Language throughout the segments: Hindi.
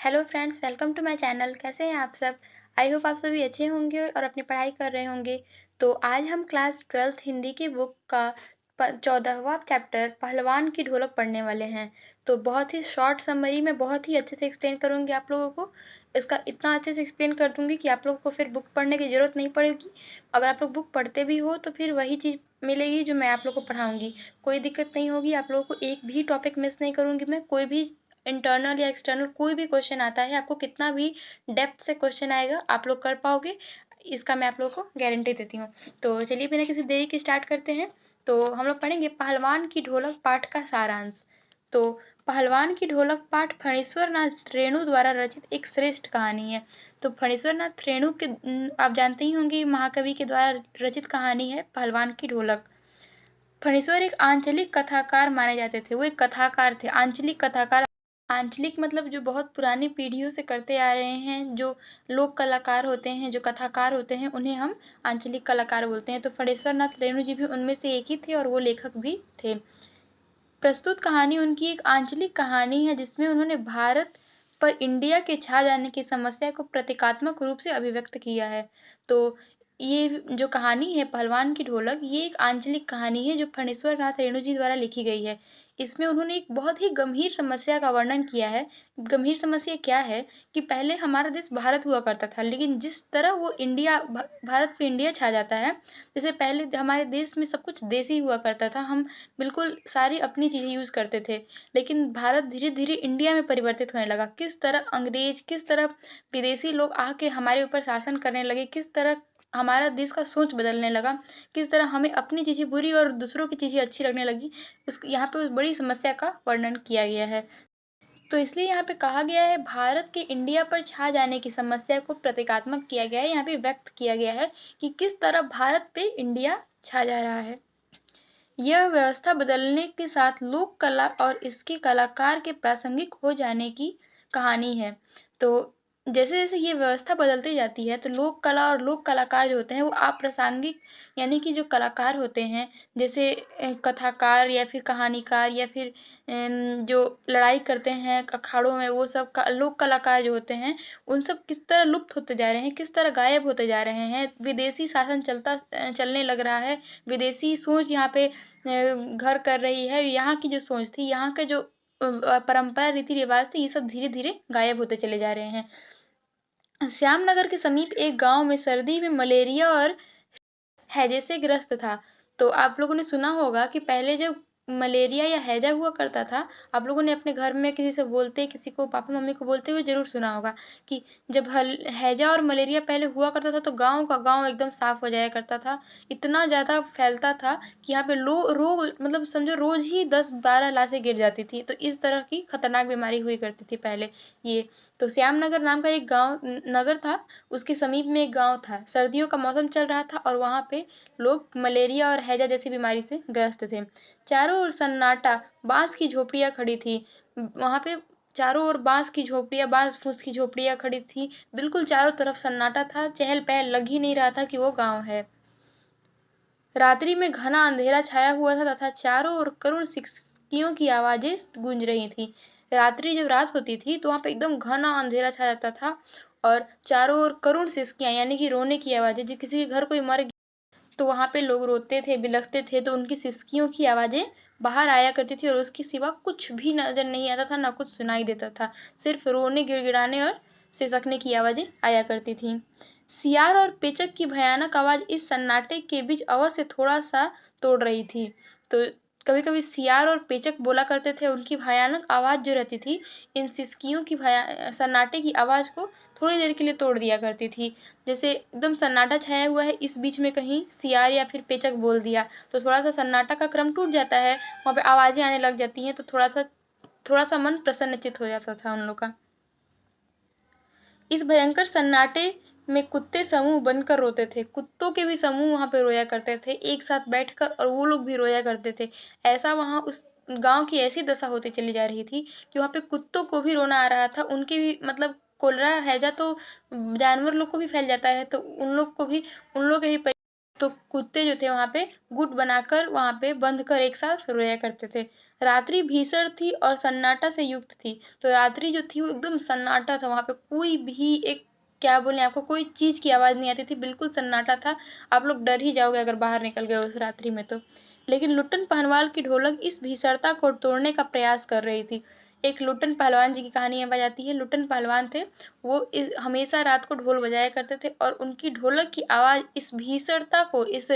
Hello friends, welcome to my channel. कैसे हैं आप सब? आई होप आप सभी अच्छे होंगे और अपनी पढ़ाई कर रहे होंगे। तो आज हम क्लास 12th हिंदी की बुक का 14वां चैप्टर पहलवान की ढोलक पढ़ने वाले हैं। तो बहुत ही शॉर्ट समरी में बहुत ही अच्छे से एक्सप्लेन करूँगी आप लोगों को। इसका इतना अच्छे से एक्सप्लेन कर दूँगी कि आप लोगों को फिर बुक पढ़ने की ज़रूरत नहीं पड़ेगी। अगर आप लोग बुक पढ़ते भी हो तो फिर वही चीज़ मिलेगी जो मैं आप लोग को पढ़ाऊँगी। कोई दिक्कत नहीं होगी, आप लोगों को एक भी टॉपिक मिस नहीं करूँगी मैं। कोई भी इंटरनल या एक्सटर्नल कोई भी क्वेश्चन आता है, आपको कितना भी डेप्थ से क्वेश्चन आएगा, आप लोग कर पाओगे, इसका मैं आप लोगों को गारंटी देती हूँ। तो चलिए बिना किसी देरी के स्टार्ट करते हैं। तो हम लोग पढ़ेंगे पहलवान की ढोलक पाठ का सारांश। तो पहलवान की ढोलक पाठ फणीश्वर नाथ रेणु द्वारा रचित एक श्रेष्ठ कहानी है। तो फणीश्वर नाथ रेणु के आप जानते ही होंगे, महाकवि के द्वारा रचित कहानी है पहलवान की ढोलक। फणीश्वर एक आंचलिक कथाकार माने जाते थे। वो एक कथाकार थे, आंचलिक कथाकार। आंचलिक मतलब जो बहुत पुरानी पीढ़ियों से करते आ रहे हैं, जो लोक कलाकार होते हैं, जो कथाकार होते हैं, उन्हें हम आंचलिक कलाकार बोलते हैं। तो फणीश्वर नाथ रेणु जी भी उनमें से एक ही थे और वो लेखक भी थे। प्रस्तुत कहानी उनकी एक आंचलिक कहानी है जिसमें उन्होंने भारत पर इंडिया के छा जाने की समस्या को प्रतीकात्मक रूप से अभिव्यक्त किया है। तो ये जो कहानी है पहलवान की ढोलक, ये एक आंचलिक कहानी है जो फणीश्वर नाथ रेणु जी द्वारा लिखी गई है। इसमें उन्होंने एक बहुत ही गंभीर समस्या का वर्णन किया है। गंभीर समस्या क्या है कि पहले हमारा देश भारत हुआ करता था, लेकिन जिस तरह वो भारत पे इंडिया छा जाता है, जैसे पहले हमारे देश में सब कुछ देसी हुआ करता था, हम बिल्कुल सारी अपनी चीज़ें यूज़ करते थे। लेकिन भारत धीरे-धीरे इंडिया में परिवर्तित होने लगा। किस तरह अंग्रेज़, किस तरह विदेशी लोग आके हमारे ऊपर शासन करने लगे, किस तरह हमारा देश का सोच बदलने लगा, किस तरह हमें अपनी चीज़ें बुरी और दूसरों की चीज़ें अच्छी लगने लगी, उस यहाँ पे उस बड़ी समस्या का वर्णन किया गया है। तो इसलिए यहाँ पे कहा गया है भारत के इंडिया पर छा जाने की समस्या को प्रतीकात्मक किया गया है, यहाँ पे व्यक्त किया गया है कि किस तरह भारत पे इंडिया छा जा रहा है। यह व्यवस्था बदलने के साथ लोक कला और इसके कलाकार के प्रासंगिक हो जाने की कहानी है। तो जैसे-जैसे ये व्यवस्था बदलती जाती है, तो लोक कला और लोक कलाकार जो होते हैं, वो अप्रासंगिक यानी कि जो कलाकार होते हैं, जैसे कथाकार या फिर कहानीकार या फिर जो लड़ाई करते हैं अखाड़ों में, वो सब लोक कलाकार जो होते हैं, उन सब किस तरह लुप्त होते जा रहे हैं, किस तरह गायब होते जा रहे हैं। विदेशी शासन चलने लग रहा है, विदेशी सोच यहाँ पे घर कर रही है। यहाँ की जो सोच थी, यहाँ के जो परंपरा रीति-रिवाज थे, ये सब धीरे-धीरे गायब होते चले जा रहे हैं। श्यामनगर के समीप एक गाँव में सर्दी में मलेरिया और हैजे से ग्रस्त था। तो आप लोगों ने सुना होगा कि पहले जब मलेरिया या हैजा हुआ करता था, आप लोगों ने अपने घर में किसी से बोलते, किसी को पापा-मम्मी को बोलते हुए ज़रूर सुना होगा कि जब हैजा और मलेरिया पहले हुआ करता था, तो गाँव का गाँव एकदम साफ़ हो जाया करता था। इतना ज़्यादा फैलता था कि यहाँ पे रोग मतलब समझो रोज़ ही 10-12 लाशें गिर जाती थी। तो इस तरह की खतरनाक बीमारी हुई करती थी पहले ये। तो श्यामनगर नाम का एक गाँव नगर था, उसके समीप में एक गाँव था। सर्दियों का मौसम चल रहा था और वहाँ पे लोग मलेरिया और हैजा जैसी बीमारी से ग्रस्त थे। चारों ओर सन्नाटा, बाँस की झोपड़ियाँ खड़ी थी। वहाँ पे चारों ओर बाँस की झोपड़ियाँ, बाँस-फूस की झोपड़ियाँ खड़ी थी। बिल्कुल चारों तरफ सन्नाटा था, चहल-पहल लग ही नहीं रहा था कि वो गाँव है। रात्रि में घना अंधेरा छाया हुआ था तथा चारों ओर करुण सिसकियों की आवाज़ें गूंज रही थीं। रात्रि जब रात होती थी तो वहाँ पे एकदम घना अंधेरा छा जाता था और चारों ओर करुण सिसकियाँ यानी कि रोने की आवाज़ें। किसी के घर कोई मर तो वहाँ पे लोग रोते थे, बिलखते थे, तो उनकी सिसकियों की आवाज़ें बाहर आया करती थी और उसके सिवा कुछ भी नज़र नहीं आता था, ना कुछ सुनाई देता था। सिर्फ़ रोने, गिड़गिड़ाने और सिसकने की आवाज़ें आया करती थीं। सियार और पेचक की भयानक आवाज़ इस सन्नाटे के बीच अवश्य थोड़ा-सा तोड़ रही थी। तो कभी-कभी सियार और पेचक बोला करते थे, उनकी भयानक आवाज़ जो रहती थी, इन सिसकियों की सन्नाटे की आवाज़ को थोड़ी देर के लिए तोड़ दिया करती थी। जैसे एकदम सन्नाटा छाया हुआ है, इस बीच में कहीं सियार या फिर पेचक बोल दिया, तो थोड़ा-सा सन्नाटा का क्रम टूट जाता है, वहाँ पे आवाज़ें आने लग जाती हैं, तो थोड़ा-सा मन प्रसन्नचित्त हो जाता था उन लोग का। इस भयंकर सन्नाटे में कुत्ते समूह बनकर रोते थे। कुत्तों के भी समूह वहाँ पे रोया करते थे, एक साथ बैठकर और वो लोग भी रोया करते थे। ऐसा वहाँ उस गाँव की ऐसी दशा होती चली जा रही थी कि वहाँ पे कुत्तों को भी रोना आ रहा था। उनके भी मतलब कोलेरा, हैजा तो जानवर लोग को भी फैल जाता है, तो उन लोग को भी उन लोग के भी तो कुत्ते जो थे वहाँ पे गुट बनाकर वहाँ पे बंध कर एक साथ रोया करते थे। रात्रि भीषण थी और सन्नाटा से युक्त थी। तो रात्रि जो थी वो एकदम सन्नाटा था, वहाँ पे कोई भी एक क्या बोलें आपको, कोई चीज़ की आवाज़ नहीं आती थी, बिल्कुल सन्नाटा था। आप लोग डर ही जाओगे अगर बाहर निकल गए उस रात्रि में तो। लेकिन लुट्टन पहलवान की ढोलक इस भीषणता को तोड़ने का प्रयास कर रही थी। एक लुट्टन पहलवान जी की कहानी यहाँ जाती है। लुट्टन पहलवान थे, वो हमेशा रात को ढोल बजाया करते थे और उनकी ढोलक की आवाज़ इस भीषणता को, इस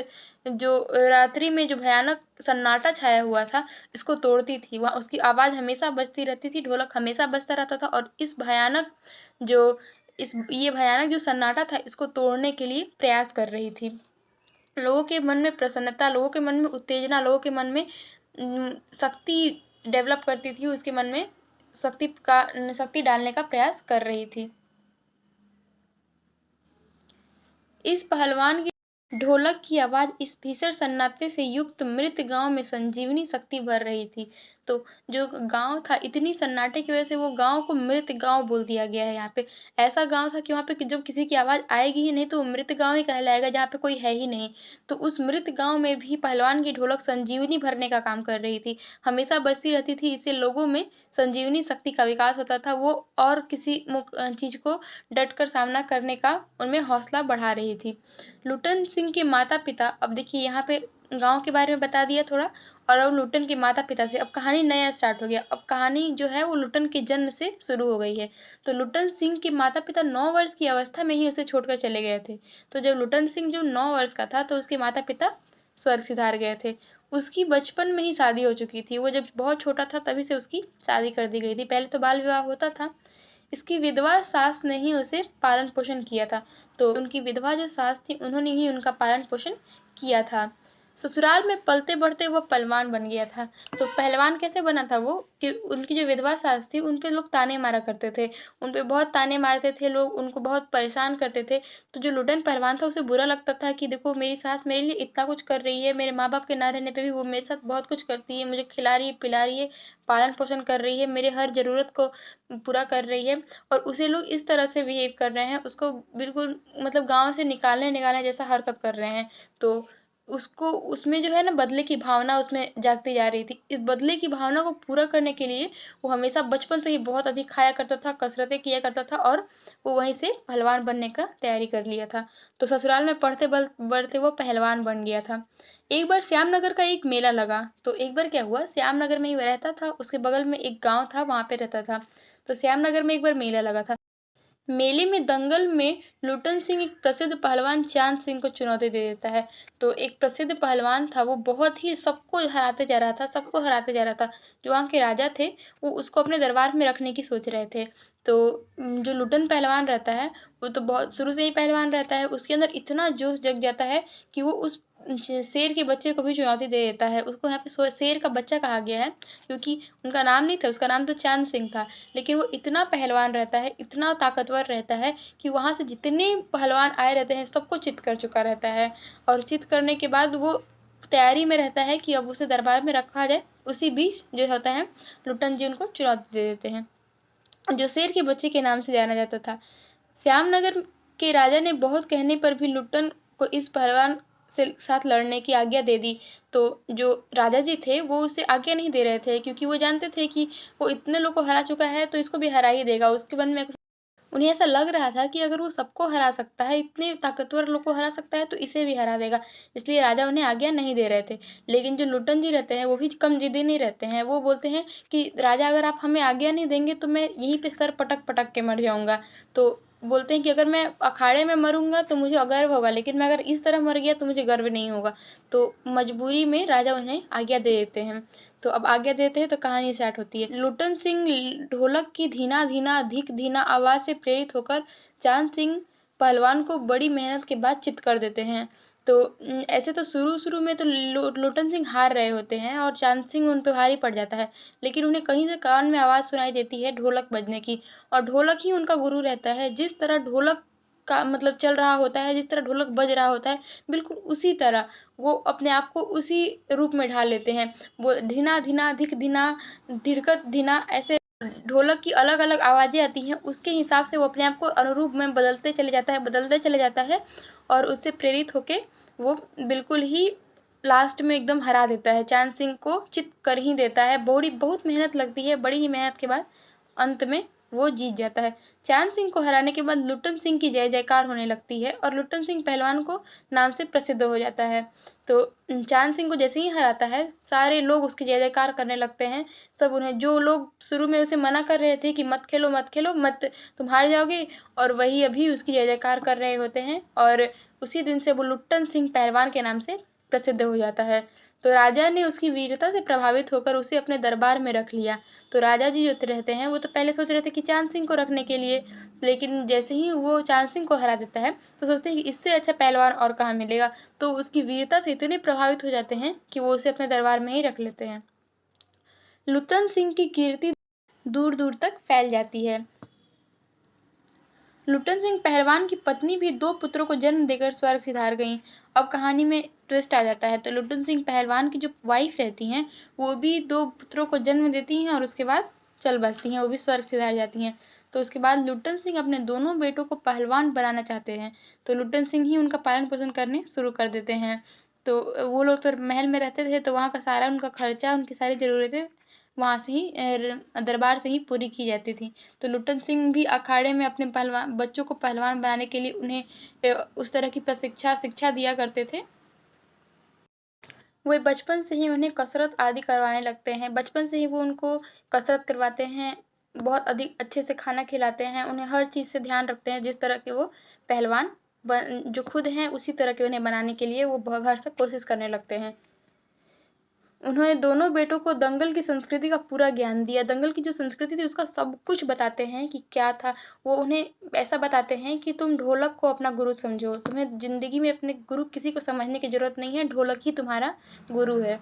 जो रात्रि में जो भयानक सन्नाटा छाया हुआ था, इसको तोड़ती थी। वहाँ उसकी आवाज़ हमेशा बजती रहती थी, ढोलक हमेशा बजता रहता था और जो ये भयानक जो सन्नाटा था, इसको तोड़ने के लिए प्रयास कर रही थी। लोगों के मन में प्रसन्नता, लोगों के मन में उत्तेजना, लोगों के मन में शक्ति डेवलप करती थी, उसके मन में शक्ति डालने का प्रयास कर रही थी। इस पहलवान की ढोलक की आवाज़ इस भीषण सन्नाटे से युक्त मृत गाँव में संजीवनी शक्ति भर रही थी। तो जो गाँव था, इतनी सन्नाटे की वजह से वो गाँव को मृत गाँव बोल दिया गया है यहाँ पे। ऐसा गाँव था कि वहाँ पे जब किसी की आवाज़ आएगी ही नहीं तो वो मृत गाँव ही कहलाएगा, जहाँ पे कोई है ही नहीं। तो उस मृत गाँव में भी पहलवान की ढोलक संजीवनी भरने का काम कर रही थी। हमेशा बजती रहती थी, इससे लोगों में संजीवनी शक्ति का विकास होता था। वो और किसी चीज़ को डट कर सामना करने का उनमें हौसला बढ़ा रही थी। लुट्टन सिंह के माता-पिता, अब देखिए यहाँ पे गाँव के बारे में बता दिया थोड़ा, और अब लुट्टन के माता-पिता से अब कहानी नया स्टार्ट हो गया। अब कहानी जो है वो लुट्टन के जन्म से शुरू हो गई है। तो लुट्टन सिंह के माता-पिता 9 वर्ष की अवस्था में ही उसे छोड़कर चले गए थे। तो जब लुट्टन सिंह जो 9 वर्ष का था तो उसके माता-पिता स्वर्ग सिधार गए थे। उसकी बचपन में ही शादी हो चुकी थी। वो जब बहुत छोटा था तभी से उसकी शादी कर दी गई थी। पहले तो बाल विवाह होता था। इसकी विधवा सास ने ही उसे पालन-पोषण किया था। तो उनकी विधवा जो सास थी उन्होंने ही उनका पालन-पोषण किया था। ससुराल में पलते-बढ़ते वो पहलवान बन गया था। तो पहलवान कैसे बना था वो कि उनकी जो विधवा सास थी उन पे लोग ताने मारा करते थे। उन पे बहुत ताने मारते थे लोग, उनको बहुत परेशान करते थे। तो जो लुट्टन पहलवान था उसे बुरा लगता था कि देखो मेरी सास मेरे लिए इतना कुछ कर रही है, मेरे माँ-बाप के ना रहने पे भी वो मेरे साथ बहुत कुछ करती है, मुझे खिला रही है, पिला रही है, पालन-पोषण कर रही है, मेरे हर ज़रूरत को पूरा कर रही है और उसे लोग इस तरह से बिहेव कर रहे हैं, उसको बिल्कुल मतलब गाँव से निकालने जैसा हरकत कर रहे हैं। तो उसको उसमें जो है ना बदले की भावना उसमें जागती जा रही थी। इस बदले की भावना को पूरा करने के लिए वो हमेशा बचपन से ही बहुत अधिक खाया करता था, कसरतें किया करता था और वो वहीं से पहलवान बनने का तैयारी कर लिया था। तो ससुराल में बढ़ते वो पहलवान बन गया था। एक बार श्यामनगर का एक मेला लगा। तो एक बार क्या हुआ, श्यामनगर में ही वो रहता था, उसके बगल में एक गाँव था, वहाँ पे रहता था। तो श्यामनगर में एक बार मेला लगा था। मेले में दंगल में लुट्टन सिंह एक प्रसिद्ध पहलवान चांद सिंह को चुनौती दे देता है। तो एक प्रसिद्ध पहलवान था, वो बहुत ही सबको हराते जा रहा था, सबको हराते जा रहा था। जो वहाँ के राजा थे, वो उसको अपने दरबार में रखने की सोच रहे थे। तो जो लुट्टन पहलवान रहता है, वो तो बहुत शुरू से ही पहलवान रहता है। उसके अंदर इतना जोश जग जाता है कि वो उस शेर के बच्चे को भी चुनौती दे देता है। उसको यहाँ पे शेर का बच्चा कहा गया है क्योंकि उनका नाम नहीं था, उसका नाम तो चांद सिंह था। लेकिन वो इतना पहलवान रहता है, इतना ताकतवर रहता है कि वहाँ से जितने पहलवान आए रहते हैं सबको चित कर चुका रहता है और चित करने के बाद वो तैयारी में रहता है कि अब उसे दरबार में रखा जाए। उसी बीच जो होता है लुट्टन जी उनको चुनौती दे देते हैं, जो शेर के बच्चे के नाम से जाना जाता था। श्यामनगर के राजा ने बहुत कहने पर भी लुट्टन को इस पहलवान से साथ लड़ने की आज्ञा दे दी। तो जो राजा जी थे वो उसे आज्ञा नहीं दे रहे थे क्योंकि वो जानते थे कि वो इतने लोग को हरा चुका है तो इसको भी हरा ही देगा। उसके मन में उन्हें ऐसा लग रहा था कि अगर वो सबको हरा सकता है, इतने ताकतवर लोग को हरा सकता है तो इसे भी हरा देगा। इसलिए राजा उन्हें आज्ञा नहीं दे रहे थे। लेकिन जो लुट्टन जी रहते हैं वो भी कम ज़िद्दी नहीं रहते हैं। वो बोलते हैं कि राजा अगर आप हमें आज्ञा नहीं देंगे तो मैं यहीं पे सर पटक-पटक के मर जाऊँगा। तो बोलते हैं कि अगर मैं अखाड़े में मरूँगा तो मुझे गर्व होगा, लेकिन मैं अगर इस तरह मर गया तो मुझे गर्व नहीं होगा। तो मजबूरी में राजा उन्हें आज्ञा दे देते हैं। तो अब आज्ञा देते हैं तो कहानी स्टार्ट होती है। लुट्टन सिंह ढोलक की धीना-धीना, अधिक-धीना आवाज़ से प्रेरित होकर चांद सिंह पहलवान को बड़ी मेहनत के बाद चित कर देते हैं। तो ऐसे तो शुरू-शुरू में तो लुट्टन सिंह हार रहे होते हैं और चांद सिंह उन पे भारी पड़ जाता है। लेकिन उन्हें कहीं से कान में आवाज़ सुनाई देती है ढोलक बजने की और ढोलक ही उनका गुरु रहता है। जिस तरह ढोलक का मतलब चल रहा होता है, जिस तरह ढोलक बज रहा होता है, बिल्कुल उसी तरह वो अपने आप को उसी रूप में ढाल लेते हैं। वो धीना-धीना, धिक-धिना, धिड़कत धीना ऐसे ढोलक की अलग-अलग आवाज़ें आती हैं, उसके हिसाब से वो अपने आप को अनुरूप में बदलते चले जाता है और उससे प्रेरित होके वो बिल्कुल ही लास्ट में एकदम हरा देता है, चाँद सिंह को चित कर ही देता है। बहुत मेहनत लगती है, बड़ी ही मेहनत के बाद अंत में वो जीत जाता है। चाँद सिंह को हराने के बाद लुट्टन सिंह की जय-जयकार होने लगती है और लुट्टन सिंह पहलवान को नाम से प्रसिद्ध हो जाता है। तो चाँद सिंह को जैसे ही हराता है, सारे लोग उसकी जय-जयकार करने लगते हैं। सब उन्हें जो लोग शुरू में उसे मना कर रहे थे कि मत खेलो, तुम हार जाओगे, और वही अभी उसकी जय-जयकार कर रहे होते हैं और उसी दिन से वो लुट्टन सिंह पहलवान के नाम से प्रसिद्ध हो जाता है। तो राजा ने उसकी वीरता से प्रभावित होकर उसे अपने दरबार में रख लिया। तो राजा जी जो रहते हैं, वो तो पहले सोच रहे थे कि चाँद सिंह को रखने के लिए, लेकिन जैसे ही वो चाँद सिंह को हरा देता है, तो सोचते हैं कि इससे अच्छा पहलवान और कहाँ मिलेगा। तो उसकी वीरता से इतने प्रभावित हो जाते हैं कि वो उसे अपने दरबार में ही रख लेते हैं। लुट्टन सिंह की कीर्ति दूर-दूर तक फैल जाती है। लुट्टन सिंह पहलवान की पत्नी भी 2 पुत्रों को जन्म देकर स्वर्ग सिधार गईं। अब कहानी में ट्विस्ट आ जाता है, तो लुट्टन सिंह पहलवान की जो वाइफ़ रहती हैं, वो भी 2 पुत्रों को जन्म देती हैं और उसके बाद चल बसती हैं, वो भी स्वर्ग सिधार जाती हैं। तो उसके बाद लुट्टन सिंह अपने दोनों बेटों को पहलवान बनाना चाहते हैं, तो लुट्टन सिंह ही उनका पालन-पोषण करने शुरू कर देते हैं। तो वो लोग तो महल में रहते थे, तो वहाँ का सारा उनका खर्चा, उनकी सारी ज़रूरतें वहाँ से ही दरबार से ही पूरी की जाती थी। तो लुट्टन सिंह भी अखाड़े में अपने बच्चों को पहलवान बनाने के लिए उन्हें उस तरह की शिक्षा दिया करते थे। वो बचपन से ही उन्हें कसरत आदि करवाने लगते हैं। बचपन से ही वो उनको कसरत करवाते हैं, बहुत अधिक अच्छे से खाना खिलाते हैं, उन्हें हर चीज़ से ध्यान रखते हैं, जिस तरह के वो पहलवान जो खुद हैं, उसी तरह के उन्हें बनाने के लिए वो भरसक कोशिश करने लगते हैं। उन्होंने दोनों बेटों को दंगल की संस्कृति का पूरा ज्ञान दिया। दंगल की जो संस्कृति थी उसका सब कुछ बताते हैं कि क्या था। वो उन्हें ऐसा बताते हैं कि तुम ढोलक को अपना गुरु समझो। तुम्हें ज़िंदगी में अपने गुरु किसी को समझने की ज़रूरत नहीं है, ढोलक ही तुम्हारा गुरु है।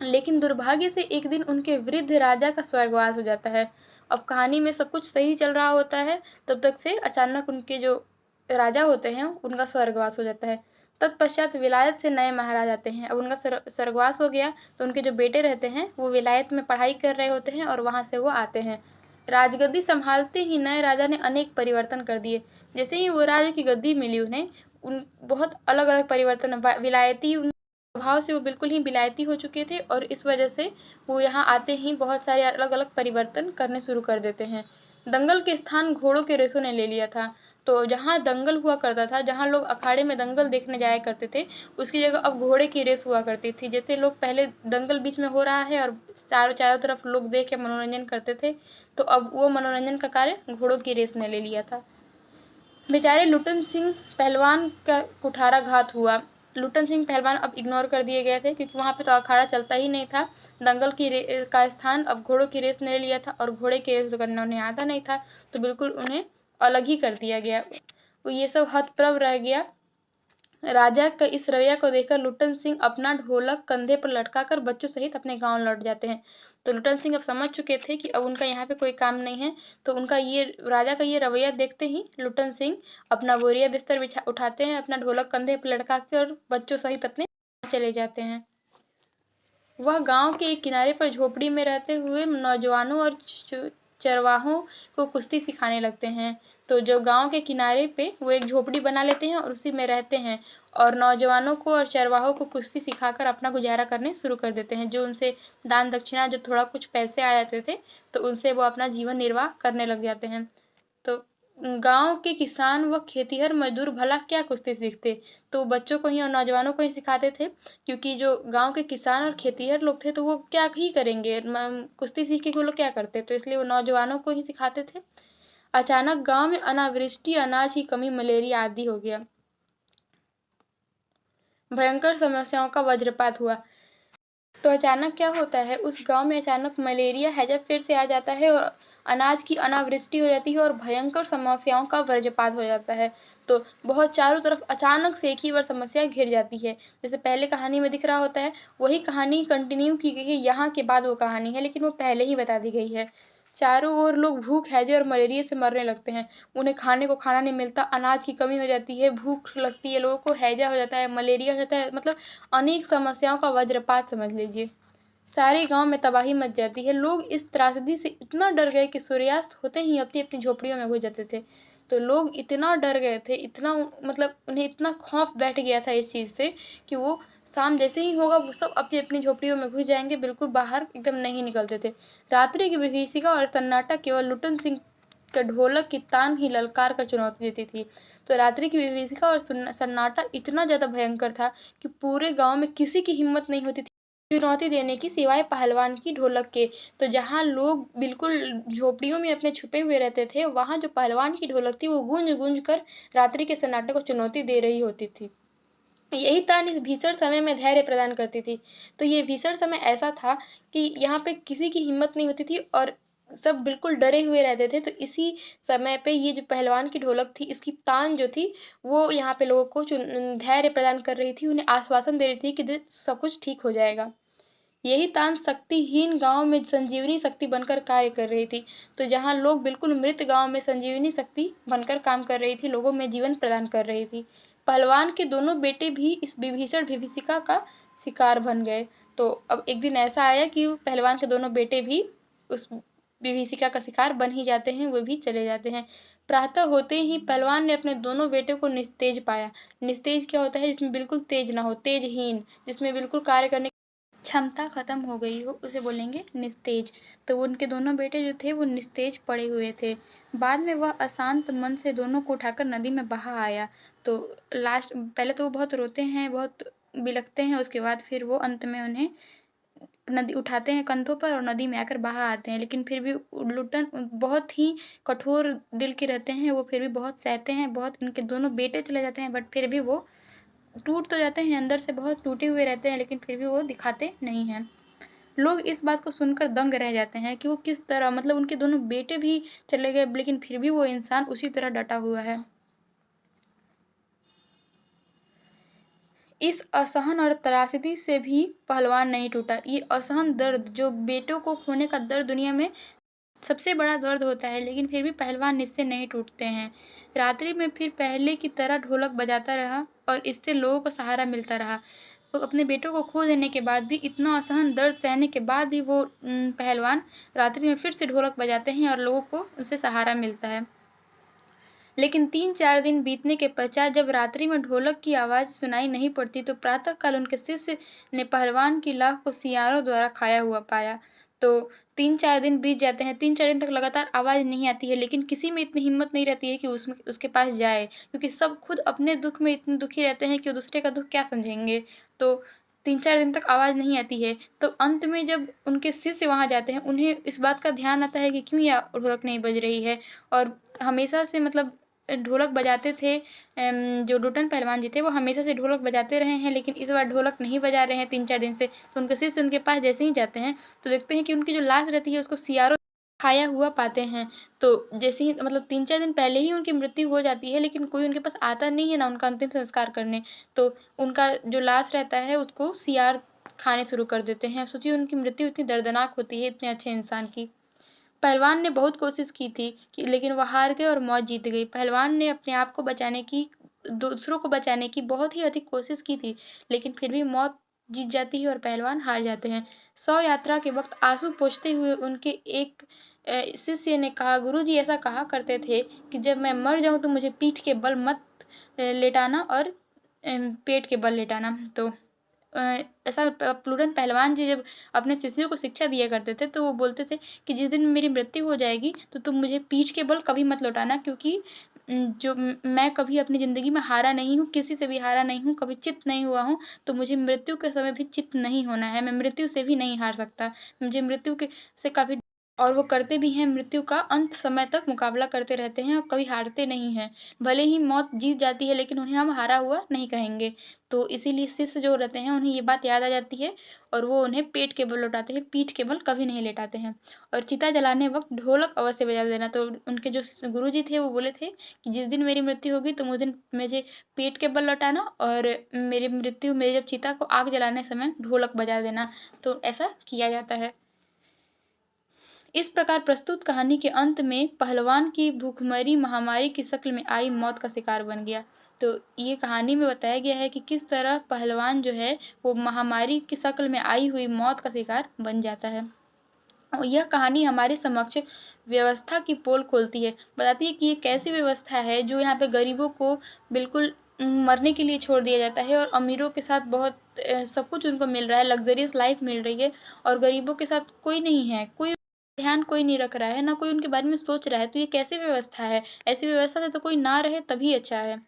लेकिन दुर्भाग्य से एक दिन उनके वृद्ध राजा का स्वर्गवास हो जाता है। अब कहानी में सब कुछ सही चल रहा होता है, तब तक से अचानक उनके जो राजा होते हैं, उनका स्वर्गवास हो जाता है। तत्पश्चात विलायत से नए महाराज आते हैं। अब उनका स्वर्गवास हो गया, तो उनके जो बेटे रहते हैं, वो विलायत में पढ़ाई कर रहे होते हैं और वहाँ से वो आते हैं। राजगद्दी संभालते ही नए राजा ने अनेक परिवर्तन कर दिए। जैसे ही वो राजा की गद्दी मिली उन्हें, बहुत अलग-अलग परिवर्तन विलायती स्वभाव से वो बिल्कुल ही विलायती हो चुके थे और इस वजह से वो यहाँ आते ही बहुत सारे अलग-अलग परिवर्तन करने शुरू कर देते हैं। दंगल के स्थान घोड़ों के रेसों ने ले लिया था। तो जहाँ दंगल हुआ करता था, जहाँ लोग अखाड़े में दंगल देखने जाया करते थे, उसकी जगह अब घोड़े की रेस हुआ करती थी। जैसे लोग पहले दंगल बीच में हो रहा है और चारों तरफ लोग देख के मनोरंजन करते थे, तो अब वो मनोरंजन का कार्य घोड़ों की रेस ने ले लिया था। बेचारे लुट्टन सिंह पहलवान का कुठाराघात हुआ। लुट्टन सिंह पहलवान अब इग्नोर कर दिए गए थे क्योंकि वहाँ पे तो अखाड़ा चलता ही नहीं था। दंगल का स्थान अब घोड़ों की रेस ने ले लिया था और घोड़े की रेस करना उन्हें आता नहीं था, तो बिल्कुल उन्हें अलग ही कर दिया गया। तो ये सब हतप्रभ रह गया। राजा का इस रवैया को देखकर लुट्टन सिंह अपना ढोलक कंधे पर लटकाकर बच्चों सहित अपने गांव लौट जाते हैं। तो लुट्टन सिंह अब समझ चुके थे कि अब उनका यहाँ पे कोई काम नहीं है, तो उनका ये राजा का ये रवैया देखते ही लुट्टन सिंह अपना बोरिया बिस्तर उठाते हैं, अपना ढोलक कंधे पर लटका के और बच्चों सहित अपने चले जाते हैं। वह गांव के एक किनारे पर झोपड़ी में रहते हुए नौजवानों और चरवाहों को कुश्ती सिखाने लगते हैं। तो जो गांव के किनारे पे वो एक झोपड़ी बना लेते हैं और उसी में रहते हैं और नौजवानों को और चरवाहों को कुश्ती सिखाकर अपना गुजारा करने शुरू कर देते हैं। जो उनसे दान दक्षिणा जो थोड़ा कुछ पैसे आ जाते थे, तो उनसे वो अपना जीवन निर्वाह करने लग जाते हैं। तो गांव के किसान व खेतिहर मजदूर भला क्या कुश्ती सीखते, तो बच्चों को ही और नौजवानों को ही सिखाते थे, क्योंकि जो गांव के किसान और खेतिहर लोग थे तो वो क्या ही करेंगे, कुश्ती सीख के वो लोग क्या करते, तो इसलिए वो नौजवानों को ही सिखाते थे। अचानक गांव में अनावृष्टि, अनाज की कमी, मलेरिया आदि हो गया। भयंकर समस्याओं का वज्रपात हुआ। तो अचानक क्या होता है, उस गांव में अचानक मलेरिया हैजा फिर से आ जाता है और अनाज की अनावृष्टि हो जाती है और भयंकर समस्याओं का वज्रपात हो जाता है। तो बहुत चारों तरफ अचानक से एक ही बार समस्या घिर जाती है। जैसे पहले कहानी में दिख रहा होता है, वही कहानी कंटिन्यू की गई है, यहाँ के बाद वो कहानी है, लेकिन वो पहले ही बता दी गई है। चारों ओर लोग भूख, हैजे और मलेरिया से मरने लगते हैं। उन्हें खाने को खाना नहीं मिलता, अनाज की कमी हो जाती है, भूख लगती है लोगों को, हैजा हो जाता है, मलेरिया हो जाता है, मतलब अनेक समस्याओं का वज्रपात समझ लीजिए। सारे गांव में तबाही मच जाती है। लोग इस त्रासदी से इतना डर गए कि सूर्यास्त होते ही अपनी अपनी झोपड़ियों में घुस जाते थे। तो लोग इतना डर गए थे, इतना मतलब उन्हें इतना खौफ बैठ गया था इस चीज़ से कि वो शाम जैसे ही होगा वो सब अपनी अपनी झोपड़ियों में घुस जाएंगे, बिल्कुल बाहर एकदम नहीं निकलते थे। रात्रि की विभीषिका और सन्नाटा केवल लुटन सिंह का ढोलक की तान ही ललकार कर चुनौती देती थी। तो रात्रि की विभीषिका और सन्नाटा इतना ज़्यादा भयंकर था कि पूरे गांव में किसी की हिम्मत नहीं होती थी चुनौती देने की, सिवाय पहलवान की ढोलक के। तो जहाँ लोग बिल्कुल झोपड़ियों में अपने छुपे हुए रहते थे, वहाँ जो पहलवान की ढोलक थी वो गूंज गूंज कर रात्रि के सन्नाटे को चुनौती दे रही होती थी। यही तान इस भीषण समय में धैर्य प्रदान करती थी। तो ये भीषण समय ऐसा था कि यहाँ पे किसी की हिम्मत नहीं होती थी और सब बिल्कुल डरे हुए रहते थे। तो इसी समय पे ये जो पहलवान की ढोलक थी, इसकी तान जो थी वो यहाँ पे लोगों को धैर्य प्रदान कर रही थी, उन्हें आश्वासन दे रही थी कि सब कुछ ठीक हो जाएगा। यही तान शक्तिहीन गांव में संजीवनी शक्ति बनकर कार्य कर रही थी। तो जहाँ लोग बिल्कुल मृत गांव में संजीवनी शक्ति बनकर काम कर रही थी, लोगों में जीवन प्रदान कर रही थी। पहलवान के दोनों बेटे भी इस विभीषण विभीषिका का शिकार बन गए। तो अब एक दिन ऐसा आया कि पहलवान के दोनों बेटे भी उस विभीषिका का शिकार बन ही जाते हैं, वो भी चले जाते हैं। प्रातः होते ही पहलवान ने अपने दोनों बेटे को निस्तेज पाया। निस्तेज क्या होता है? जिसमें बिल्कुल तेज ना हो, तेजहीन, जिसमें बिल्कुल कार्य करने क्षमता खत्म हो गई हो, उसे बोलेंगे निस्तेज। तो उनके दोनों बेटे जो थे वो निस्तेज पड़े हुए थे। बाद में वह अशांत मन से दोनों को उठाकर नदी में बहा आया। तो लास्ट पहले तो वो बहुत रोते हैं, बहुत बिलखते हैं, उसके बाद फिर वो अंत में उन्हें नदी उठाते हैं कंधों पर और नदी में आकर बहा आते हैं। लेकिन फिर भी लुटन बहुत ही कठोर दिल के रहते हैं, वो फिर भी बहुत सहते हैं, बहुत उनके दोनों बेटे चले जाते हैं, बट फिर भी वो टूट तो जाते हैं, अंदर से बहुत टूटे हुए रहते हैं, लेकिन फिर भी वो दिखाते नहीं हैं। लोग इस बात को सुनकर दंग रह जाते हैं कि वो किस तरह, मतलब उनके दोनों बेटे भी चले गए, लेकिन फिर भी वो इंसान उसी तरह डटा हुआ है। इस असहन और त्रासदी से भी पहलवान नहीं टूटा। ये असहन दर्द, जो बेटों को खोने का दर्द दुनिया में सबसे बड़ा दर्द होता है, लेकिन फिर भी पहलवान इससे नहीं टूटते हैं। रात्रि में फिर पहले की तरह ढोलक बजाता रहा और इससे लोगों को सहारा मिलता रहा। तो अपने बेटों को खो देने के बाद भी, इतना असहन दर्द सहने के बाद भी वो पहलवान रात्रि में फिर से ढोलक बजाते हैं और लोगों को उनसे सहारा मिलता है। लेकिन 3-4 दिन बीतने के पश्चात जब रात्रि में ढोलक की आवाज़ सुनाई नहीं पड़ती, तो प्रातःकाल उनके शिष्य ने पहलवान की लाश को सियारों द्वारा खाया हुआ पाया। तो 3-4 दिन बीत जाते हैं, 3-4 दिन तक लगातार आवाज़ नहीं आती है, लेकिन किसी में इतनी हिम्मत नहीं रहती है कि उसमें उसके पास जाए, क्योंकि सब खुद अपने दुःख में इतने दुखी रहते हैं कि वो दूसरे का दुःख क्या समझेंगे। तो 3-4 दिन तक आवाज़ नहीं आती है। तो अंत में जब उनके शिष्य वहाँ जाते हैं, उन्हें इस बात का ध्यान आता है कि क्यों ये ढोलक नहीं बज रही है। और हमेशा से मतलब ढोलक बजाते थे, जो टूटन पहलवान जी थे वो हमेशा से ढोलक बजाते रहे हैं, लेकिन इस बार ढोलक नहीं बजा रहे हैं 3-4 दिन से। तो उनके शिष्य उनके पास जैसे ही जाते हैं तो देखते हैं कि उनकी जो लाश रहती है उसको सियारों खाया हुआ पाते हैं। तो जैसे ही मतलब 3-4 दिन पहले ही उनकी मृत्यु हो जाती है, लेकिन कोई उनके पास आता नहीं है ना उनका अंतिम संस्कार करने। तो उनका जो लाश रहता है उसको सियार खाने शुरू कर देते हैं। सोचिए उनकी मृत्यु इतनी दर्दनाक होती है इतने अच्छे इंसान की। पहलवान ने बहुत कोशिश की थी कि, लेकिन वह हार गए और मौत जीत गई। पहलवान ने अपने आप को बचाने की, दूसरों को बचाने की बहुत ही अधिक कोशिश की थी, लेकिन फिर भी मौत जीत जाती है और पहलवान हार जाते हैं। शव यात्रा के वक़्त आँसू पोंछते हुए उनके एक शिष्य ने कहा, गुरुजी ऐसा कहा करते थे कि जब मैं मर जाऊँ तो मुझे पीठ के बल मत लेटाना और पेट के बल लेटाना। तो अ, ऐसा प्लूरन पहलवान जी जब अपने शिष्यों को शिक्षा दिया करते थे, तो वो बोलते थे कि जिस दिन मेरी मृत्यु हो जाएगी, तो तुम मुझे पीठ के बल कभी मत लौटाना, क्योंकि मैं कभी अपनी ज़िंदगी में हारा नहीं हूँ, किसी से भी हारा नहीं हूँ, कभी चित नहीं हुआ हूँ, तो मुझे मृत्यु के समय भी चित नहीं होना है। मैं मृत्यु से भी नहीं हार सकता। मुझे मृत्यु के से कभी, और वो करते भी हैं, मृत्यु का अंत समय तक मुकाबला करते रहते हैं और कभी हारते नहीं हैं। भले ही मौत जीत जाती है, लेकिन उन्हें हम हारा हुआ नहीं कहेंगे। तो इसीलिए शिष्य जो रहते हैं उन्हें ये बात याद आ जाती है और वो उन्हें पेट के बल लौटाते हैं, पीठ के बल कभी नहीं लेटाते हैं। और चिता जलाने वक़्त ढोलक अवश्य बजा देना। तो उनके जो गुरुजी थे वो बोले थे कि जिस दिन मेरी मृत्यु होगी तुम उस दिन मुझे पेट के बल लौटाना और मेरी जब चिता को आग जलाने समय ढोलक बजा देना। तो ऐसा किया जाता है। इस प्रकार प्रस्तुत कहानी के अंत में पहलवान की भूखमरी महामारी की शक्ल में आई मौत का शिकार बन गया। तो ये कहानी में बताया गया है कि किस तरह पहलवान जो है वो महामारी की शक्ल में आई हुई मौत का शिकार बन जाता है। और यह कहानी हमारे समक्ष व्यवस्था की पोल खोलती है, बताती है कि ये कैसी व्यवस्था है जो यहाँ पे गरीबों को बिल्कुल मरने के लिए छोड़ दिया जाता है और अमीरों के साथ बहुत सब कुछ उनको मिल रहा है, लग्ज़रियस लाइफ़ मिल रही है और गरीबों के साथ कोई नहीं है, कोई ध्यान कोई नहीं रख रहा है, ना कोई उनके बारे में सोच रहा है। तो ये कैसी व्यवस्था है? ऐसी व्यवस्था से तो कोई ना रहे तभी अच्छा है।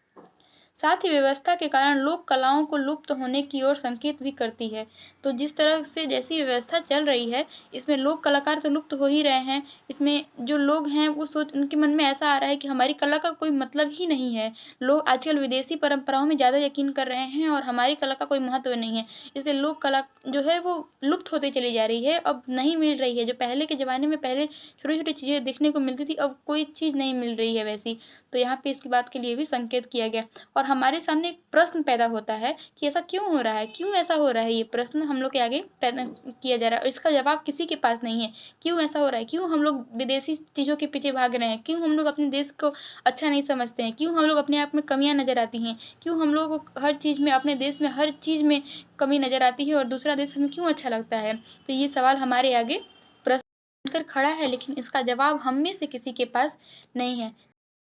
साथ ही व्यवस्था के कारण लोक कलाओं को लुप्त होने की ओर संकेत भी करती है। तो जिस तरह से जैसी व्यवस्था चल रही है, इसमें लोक कलाकार तो लुप्त हो ही रहे हैं। इसमें जो लोग हैं वो सोच उनके मन में ऐसा आ रहा है कि हमारी कला का कोई मतलब ही नहीं है। लोग आजकल विदेशी परंपराओं में ज़्यादा यकीन कर रहे हैं और हमारी कला का कोई महत्व नहीं है। इसलिए लोक कला जो है वो लुप्त होती चली जा रही है, अब नहीं मिल रही है। जो पहले के ज़माने में पहले छोटी-छोटी चीज़ें देखने को मिलती थी, अब कोई चीज़ नहीं मिल रही है वैसी। तो यहाँ पे इसकी बात के लिए भी संकेत किया गया। और हमारे सामने एक प्रश्न पैदा होता है कि ऐसा क्यों हो रहा है? क्यों ऐसा हो रहा है? ये प्रश्न हम लोग के आगे पैदा किया जा रहा है और इसका जवाब किसी के पास नहीं है। क्यों ऐसा हो रहा है? क्यों हम लोग विदेशी चीज़ों के पीछे भाग रहे हैं? क्यों हम लोग अपने देश को अच्छा नहीं समझते हैं? क्यों हम लोग अपने आप में कमियाँ नज़र आती हैं? क्यों हम लोगों को हर चीज़ में अपने देश में हर चीज़ में कमी नज़र आती है और दूसरा देश हमें क्यों अच्छा लगता है? तो ये सवाल हमारे आगे प्रश्न बनकर खड़ा है, लेकिन इसका जवाब हम में से किसी के पास नहीं है।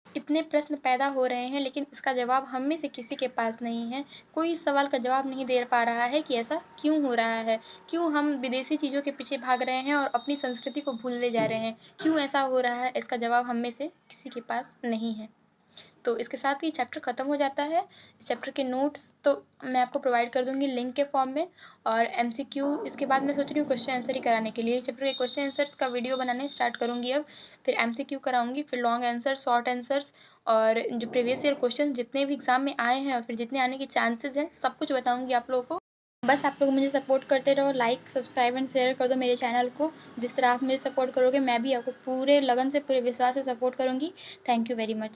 इतने प्रश्न पैदा हो रहे हैं लेकिन इसका जवाब हम में से किसी के पास नहीं है। कोई इस सवाल का जवाब नहीं दे पा रहा है कि ऐसा क्यों हो रहा है? क्यों हम विदेशी चीज़ों के पीछे भाग रहे हैं और अपनी संस्कृति को भूलते जा रहे हैं? क्यों ऐसा हो रहा है? इसका जवाब हम में से किसी के पास नहीं है। तो इसके साथ ही चैप्टर ख़त्म हो जाता है। इस चैप्टर के नोट्स तो मैं आपको प्रोवाइड कर दूँगी लिंक के फॉर्म में और एमसीक्यू इसके बाद मैं सोच रही हूँ क्वेश्चन आंसर ही कराने के लिए। इस चैप्टर के क्वेश्चन आंसर्स का वीडियो बनाने स्टार्ट करूँगी अब, फिर एमसीक्यू कराऊँगी, फिर लॉन्ग आंसर, शॉर्ट आंसर्स और जो प्रीवियस ईयर क्वेश्चन जितने भी एग्ज़ाम में आए हैं और फिर जितने आने के चांसेज़ हैं, सब कुछ बताऊँगी आप लोगों को। बस आप लोग मुझे सपोर्ट करते रहो, लाइक, सब्सक्राइब एंड शेयर कर दो मेरे चैनल को। जिस तरह आप मुझे सपोर्ट करोगे, मैं भी आपको पूरे लगन से, पूरे विश्वास से सपोर्ट करूँगी। Thank you very much.